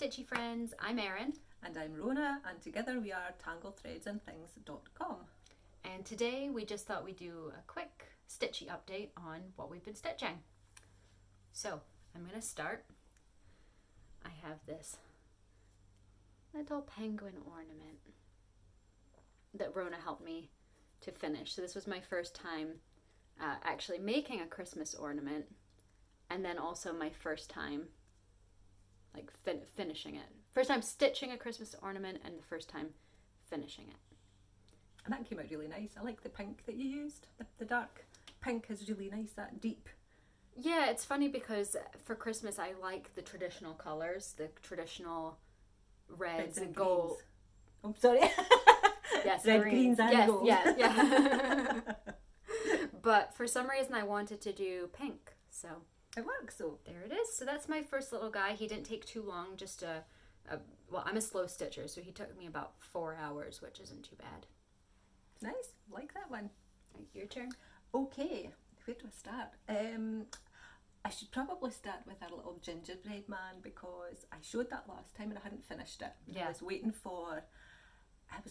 Stitchy friends, I'm Erin. And I'm Rhona, and together we are tangledthreadsandthings.com. And today we just thought we'd do a quick Stitchy update on what we've been stitching. So, I'm going to start. I have this little penguin ornament that Rhona helped me to finish. So this was my first time actually making a Christmas ornament, and then also my first time like finishing it. First time stitching a Christmas ornament and the first time finishing it. And that came out really nice. I like the pink that you used. The dark pink is really nice, that deep. Yeah, it's funny because for Christmas I like the traditional colours, the traditional reds and gold. Oh, sorry. Yes, red, greens and yes, gold. Yeah. But for some reason I wanted to do pink, so it works though. There it is. So that's my first little guy. He didn't take too long, just well, I'm a slow stitcher, so he took me about 4 hours, which isn't too bad. Nice, like that one. Right, your turn. Okay, where do I start? I should probably start with our little gingerbread man because I showed that last time and I hadn't finished it. Yeah. I was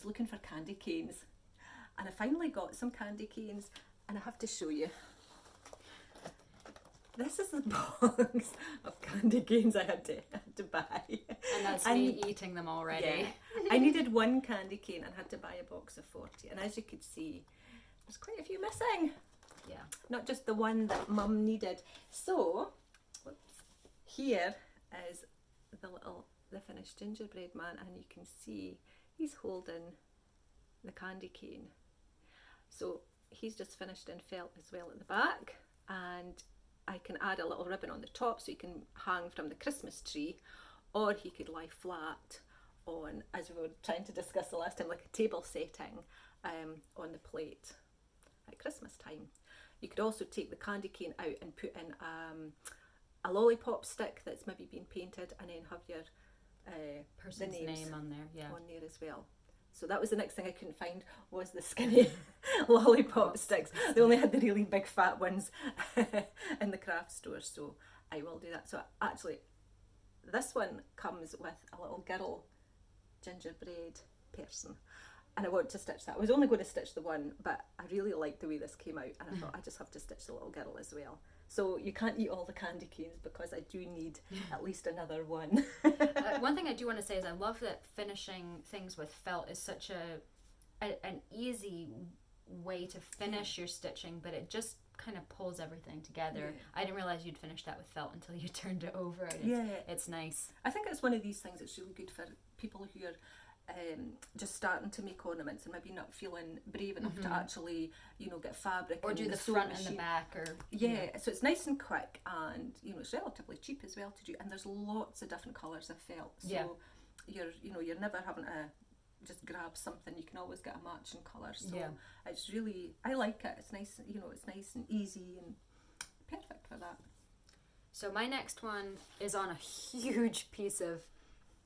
looking for candy canes and I finally got some candy canes and I have to show you. This is the box of candy canes I had to buy. And that's me eating them already. Yeah. I needed one candy cane and had to buy a box of 40. And as you could see, there's quite a few missing. Yeah. Not just the one that Mum needed. So, here is the finished gingerbread man, and you can see he's holding the candy cane. So he's just finished in felt as well at the back, and I can add a little ribbon on the top so he can hang from the Christmas tree, or he could lie flat on, as we were trying to discuss the last time, like a table setting on the plate at Christmas time. You could also take the candy cane out and put in a lollipop stick that's maybe been painted, and then have your person's name on there, yeah, on there as well. So that was the next thing I couldn't find, was the skinny lollipop sticks. They only had the really big fat ones in the craft store, so I will do that. So actually, this one comes with a little girl gingerbread person, and I want to stitch that. I was only going to stitch the one, but I really liked the way this came out, and I thought I just have to stitch the little girl as well. So you can't eat all the candy canes because I do need at least another one. One thing I do want to say is I love that finishing things with felt is such an easy way to finish your stitching, but it just kind of pulls everything together. Yeah. I didn't realize you'd finish that with felt until you turned it over. It's nice. I think it's one of these things that's really good for people who are just starting to make ornaments and maybe not feeling brave enough to actually, get fabric or do the front and the back, or so it's nice and quick, and it's relatively cheap as well to do, and there's lots of different colours of felt, so you're never having to just grab something. You can always get a matching colour, so it's really, I like it. It's nice, it's nice and easy and perfect for that. So my next one is on a huge piece of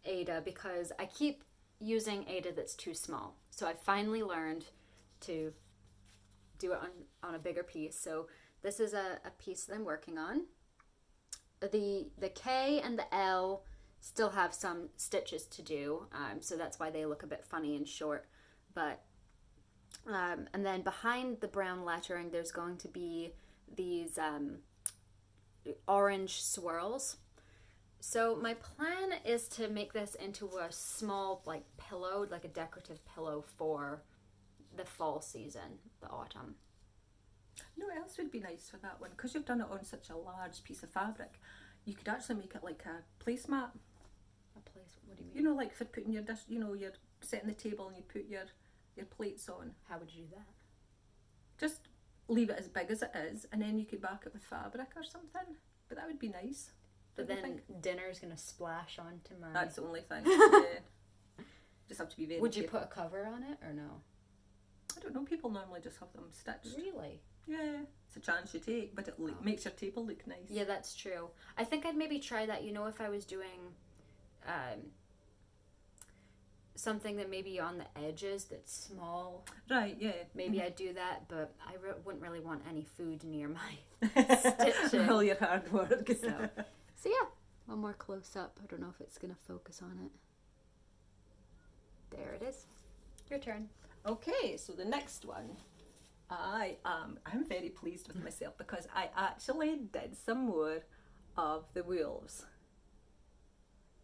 Ada because I keep using Ada that's too small. So I finally learned to do it on a bigger piece. So this is a piece that I'm working on. The K and the L still have some stitches to do, so that's why they look a bit funny and short. But and then behind the brown lettering, there's going to be these orange swirls. So my plan is to make this into a small pillow, like a decorative pillow for the fall season, the autumn. You know what else would be nice for that one? Because you've done it on such a large piece of fabric, you could actually make it like a placemat. What do you mean? Like for putting your dish, you're setting the table and you put your plates on. How would you do that? Just leave it as big as it is, and then you could back it with fabric or something. But that would be nice. But then dinner's going to splash onto my... That's the only thing. Yeah. Just have to be very Would you careful. put a cover on it or no? I don't know. People normally just have them stitched. Really? Yeah. It's a chance you take, but it makes your table look nice. Yeah, that's true. I think I'd maybe try that, if I was doing something that maybe on the edges that's small. Right, yeah. Maybe I'd do that, but I wouldn't really want any food near my stitching. All your hard work. So yeah, One more close up. I don't know if it's going to focus on it. There it is. Your turn. Okay, so the next one, I'm very pleased with myself because I actually did some more of the wolves.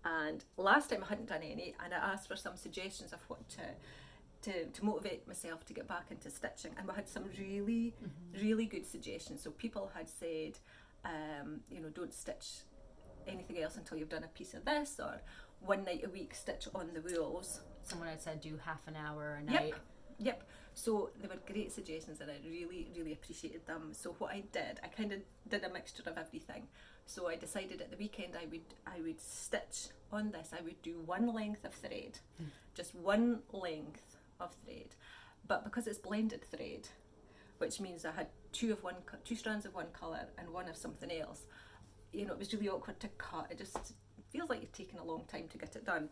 And last time I hadn't done any, and I asked for some suggestions of what to motivate myself to get back into stitching, and we had some really, really good suggestions. So people had said, don't stitch anything else until you've done a piece of this, or one night a week stitch on the wolves. Someone had said do half an hour a night. Yep. So they were great suggestions and I really, really appreciated them. So what I did, I kind of did a mixture of everything. So I decided at the weekend I would stitch on this. I would do one length of thread, just one length of thread. But because it's blended thread, which means I had two strands of one colour and one of something else, it was really awkward to cut. It just feels like you're taking a long time to get it done.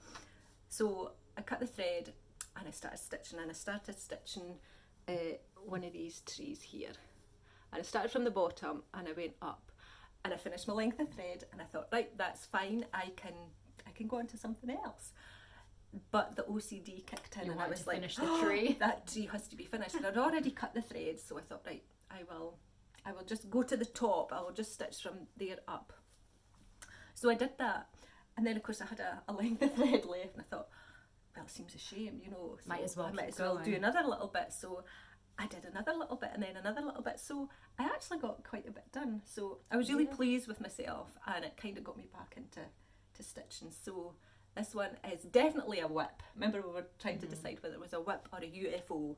So I cut the thread and I started stitching, one of these trees here. And I started from the bottom and I went up and I finished my length of thread and I thought, right, that's fine, I can go on to something else. But the OCD kicked in and I was like, finish the tree. That tree has to be finished. And I'd already cut the thread, so I thought, right, I will just go to the top, I will just stitch from there up. So I did that, and then of course I had a length of thread left and I thought, well, it seems a shame, so might as well do another little bit. So I did another little bit and then another little bit, so I actually got quite a bit done. So I was really pleased with myself, and it kind of got me back into stitching. So this one is definitely a whip. Remember we were trying to decide whether it was a whip or a UFO.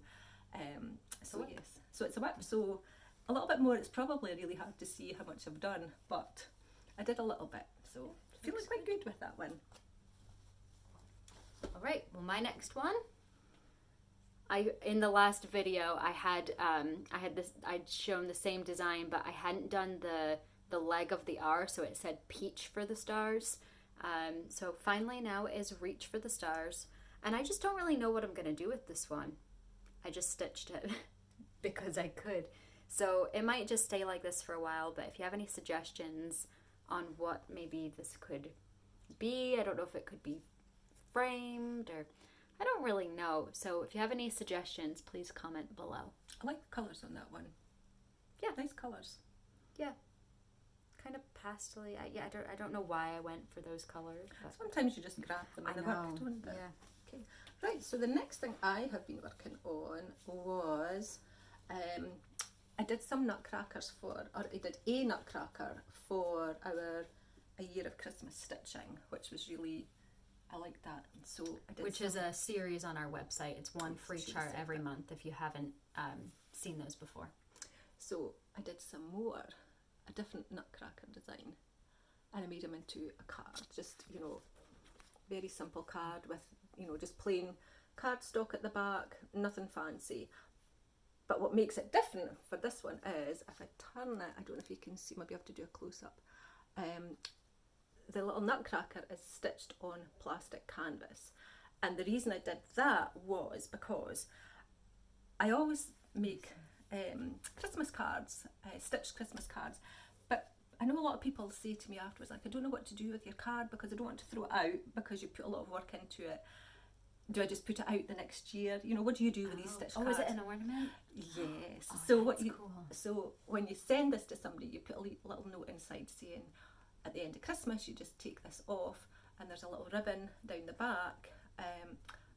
So yes, so it's a whip. So a little bit more. It's probably really hard to see how much I've done, but I did a little bit. So feeling quite good with that one. All right, well, my next one, in the last video I'd shown the same design, but I hadn't done the leg of the R, so it said peach for the stars. So finally now is reach for the stars, and I just don't really know what I'm gonna do with this one. I just stitched it because I could. So it might just stay like this for a while, but if you have any suggestions on what maybe this could be, I don't know if it could be framed, or I don't really know. So if you have any suggestions, please comment below. I like the colours on that one. Yeah, nice colours. Yeah, kind of pastel-y. I don't know why I went for those colours. But sometimes you just grab them in the book, don't you? Yeah. Okay. Right. So the next thing I have been working on was I did some nutcrackers I did a nutcracker for a year of Christmas stitching, which was really. I like that. So I did which is a series on our website. It's one free chart every month if you haven't seen those before. So I did some more, a different nutcracker design, and I made them into a card. Just very simple card with just plain cardstock at the back, nothing fancy. But what makes it different for this one is if I turn it, I don't know if you can see. Maybe I have to do a close up. The little nutcracker is stitched on plastic canvas, and the reason I did that was because I always make Christmas cards, stitched Christmas cards, but I know a lot of people say to me afterwards, like, I don't know what to do with your card because I don't want to throw it out because you put a lot of work into it. Do I just put it out the next year? What do you do with these stitched cards? Oh, is it an ornament? Yes. Oh, so cool. So when you send this to somebody, you put a little note inside saying, at the end of Christmas, you just take this off, and there's a little ribbon down the back,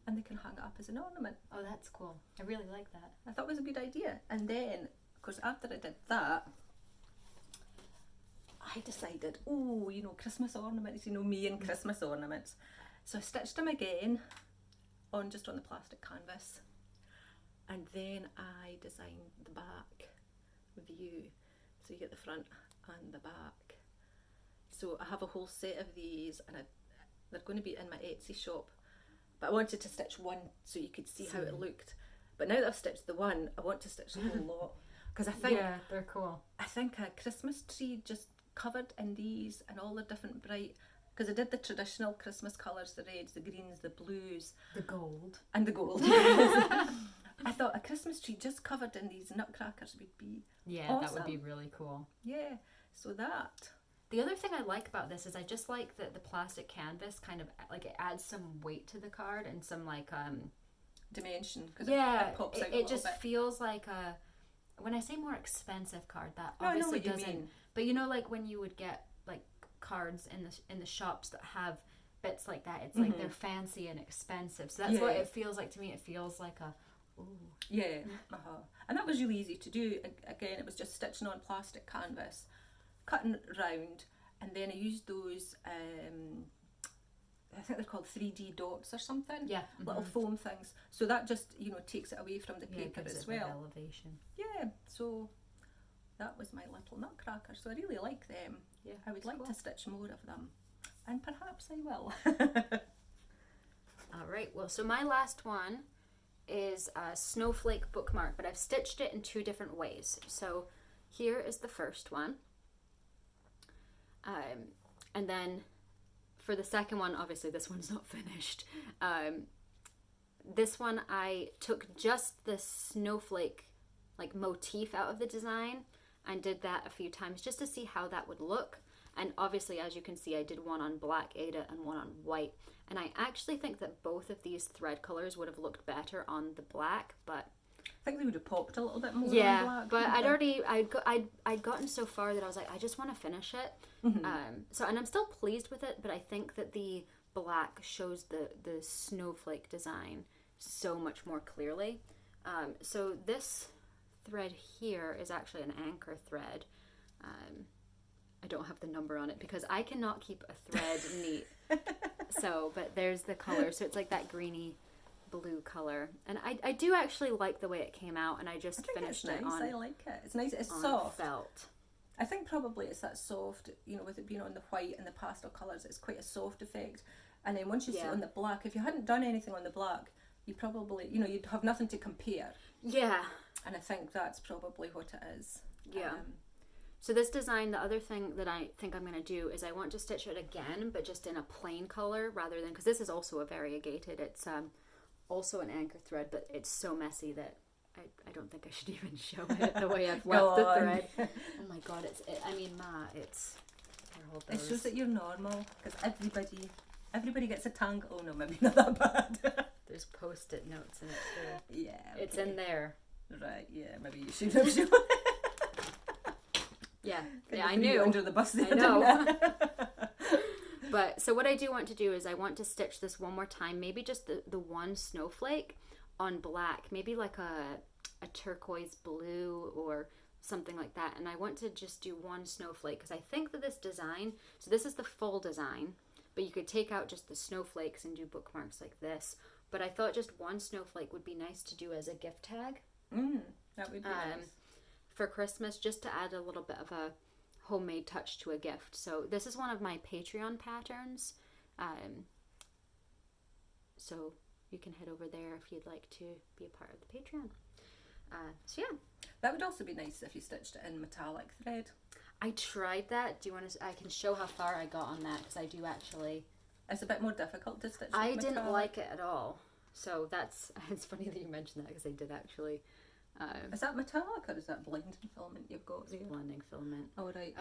and they can hang it up as an ornament. Oh, that's cool. I really like that. I thought it was a good idea. And then, of course, after I did that, I decided, Christmas ornaments, me and Christmas ornaments. So I stitched them again just on the plastic canvas, and then I designed the back view. So you get the front and the back. So I have a whole set of these, and they're going to be in my Etsy shop. But I wanted to stitch one so you could see how it looked. But now that I've stitched the one, I want to stitch the whole lot. Because I think they're cool. I think a Christmas tree just covered in these and all the different bright. Because I did the traditional Christmas colours, the reds, the greens, the blues, the gold, and the gold. I thought a Christmas tree just covered in these nutcrackers would be awesome. That would be really cool. Yeah. So that. The other thing I like about this is I just like that the plastic canvas kind of like it adds some weight to the card and some like dimension. Yeah, it pops out it just bit. feels like a. When I say more expensive card, that No, obviously I know what doesn't. you mean. But you know, like when you would get like cards in the shops that have bits like that, it's like they're fancy and expensive. So that's what it feels like to me. It feels like a. Ooh. Yeah, and that was really easy to do. Again, it was just stitching on plastic canvas, cutting round, and then I used those, I think they're called 3D dots or something. Yeah. Little foam things. So that just, takes it away from the paper gives as it well. Elevation. Yeah, so that was my little Nutcracker. So I really like them. Yeah, I would like to stitch more of them. And perhaps I will. All right, well, so my last one is a Snowflake Bookmark, but I've stitched it in 2 different ways. So here is the first one. And then for the second one, obviously this one's not finished. This one I took just the snowflake like motif out of the design and did that a few times just to see how that would look. And obviously, as you can see, I did one on black Ada and one on white. And I actually think that both of these thread colors would have looked better on the black, but I think they would have popped a little bit more on black. But I'd gotten so far that I was like, I just want to finish it. And I'm still pleased with it, but I think that the black shows the snowflake design so much more clearly. So this thread here is actually an anchor thread. I don't have the number on it because I cannot keep a thread neat. So, but there's the color. So it's like that greeny blue color. And I do actually like the way it came out, and I just finished it on. I like it. It's nice. It's soft. Felt. I think probably it's that soft, with it being on the white and the pastel colours, it's quite a soft effect. And then once you see it on the black, if you hadn't done anything on the black, you probably, you'd have nothing to compare. Yeah. And I think that's probably what it is. Yeah. So this design, the other thing that I think I'm going to do is I want to stitch it again, but just in a plain color rather than, because this is also a variegated, it's also an anchor thread, but it's so messy that I don't think I should even show it the way I've left the thread. Oh my god, it's it shows that you're normal, because everybody gets a tangle. Oh no, maybe not that bad. There's post-it notes in it too. Yeah. Okay. It's in there. Right, yeah, maybe you should have shown Yeah, I knew. Under the bus there, I know. But so what I do want to do is I want to stitch this one more time, maybe just the one snowflake on black, maybe like a turquoise blue or something like that. And I want to just do one snowflake because I think that this design, so this is the full design, but you could take out just the snowflakes and do bookmarks like this. But I thought just one snowflake would be nice to do as a gift tag. That would be nice. For Christmas, just to add a little bit of a homemade touch to a gift. So this is one of my Patreon patterns. So you can head over there if you'd like to be a part of the Patreon. So yeah. That would also be nice if you stitched it in metallic thread. I tried that. Do you want to? I can show how far I got on that because I do actually. It's a bit more difficult to stitch. I didn't like it at all. So it's funny that you mentioned that because I did actually. Is that metallic or is that blending filament you've got there? Blending filament. Oh right.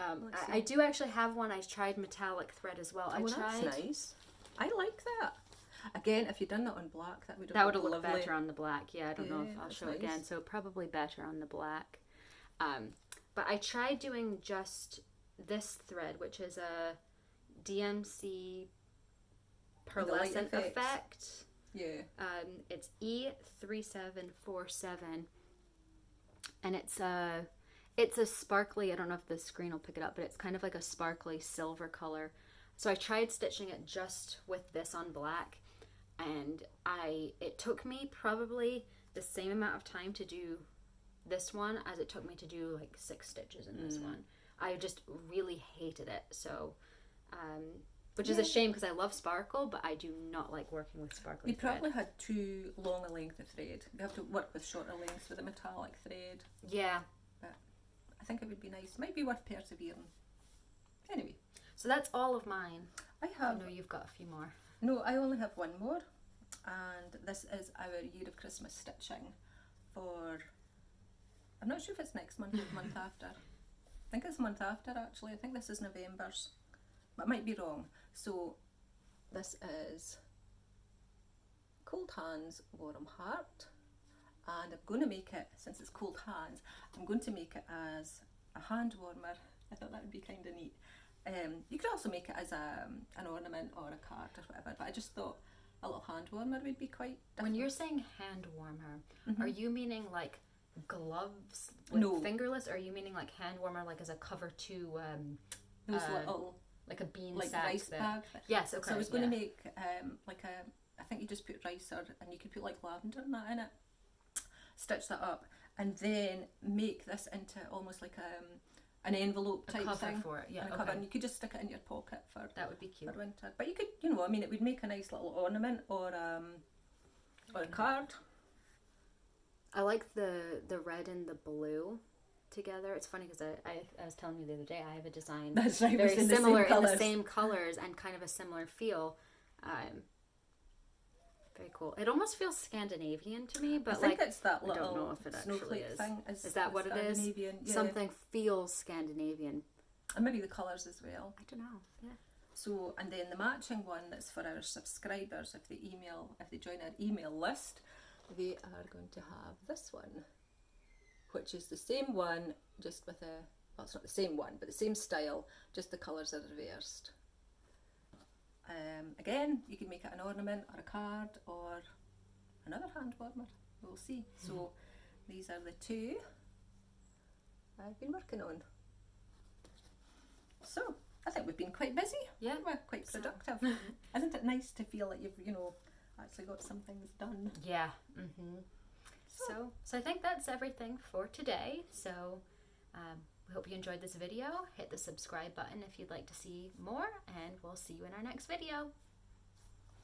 I do actually have one. I tried metallic thread as well. That's nice. I like that. Again, if you'd done that on black, that would have looked better on the black. Yeah, I don't know if I'll show it again. So probably better on the black. But I tried doing just this thread, which is a DMC pearlescent effect. Yeah. It's E3747. And it's a sparkly, I don't know if the screen will pick it up, but it's kind of like a sparkly silver color. So I tried stitching it just with this on black, and it took me probably the same amount of time to do this one as it took me to do like 6 stitches in this one. I just really hated it. So, which is a shame because I love sparkle, but I do not like working with sparkly thread. You probably had too long a length of thread. You have to work with shorter lengths with a metallic thread. Yeah. But I think it would be nice. Might be worth persevering. Anyway. So that's all of mine. I know you've got a few more. No, I only have one more. And this is our Year of Christmas stitching for... I'm not sure if it's next month or the month after. think it's a month after actually. I think this is November's, but I might be wrong. So this is Cold Hands, Warm Heart, and I'm going to make it, since it's cold hands, I'm going to make it as a hand warmer. I thought that would be kind of neat. You could also make it as an ornament or a card or whatever, but I just thought a little hand warmer would be quite different. When you're saying hand warmer, are you meaning like gloves with fingerless, or are you meaning like hand warmer like as a cover to those little like a bean like sack rice bag? Yes, okay. So I was going to make like I think you just put rice, and you could put like lavender and that in it, stitch that up, and then make this into almost like an envelope type cover thing for it. Yeah, and a cover, and you could just stick it in your pocket for that would be cute for winter. But you could, you know, I mean, it would make a nice little ornament or a card. I like the red and the blue together. It's funny because I was telling you the other day I have a design that's right, very similar in the same colors and kind of a similar feel. Very cool. It almost feels Scandinavian to me, but I think like it's that little I don't know if it actually snowflake is. thing. Is that what it is? Yeah. Something feels Scandinavian. And maybe the colours as well. I don't know. Yeah. So, and then the matching one that's for our subscribers, if they join our email list, they are going to have this one, which is the same one, just with well, it's not the same one, but the same style, just the colours are reversed. Again, you can make it an ornament or a card or another hand warmer. We'll see. So these are the two I've been working on. So I think we've been quite busy. Yeah, we're quite productive. Isn't it nice to feel like you've actually got some things done? Yeah. So I think that's everything for today. So we hope you enjoyed this video. Hit the subscribe button if you'd like to see more, and we'll see you in our next video.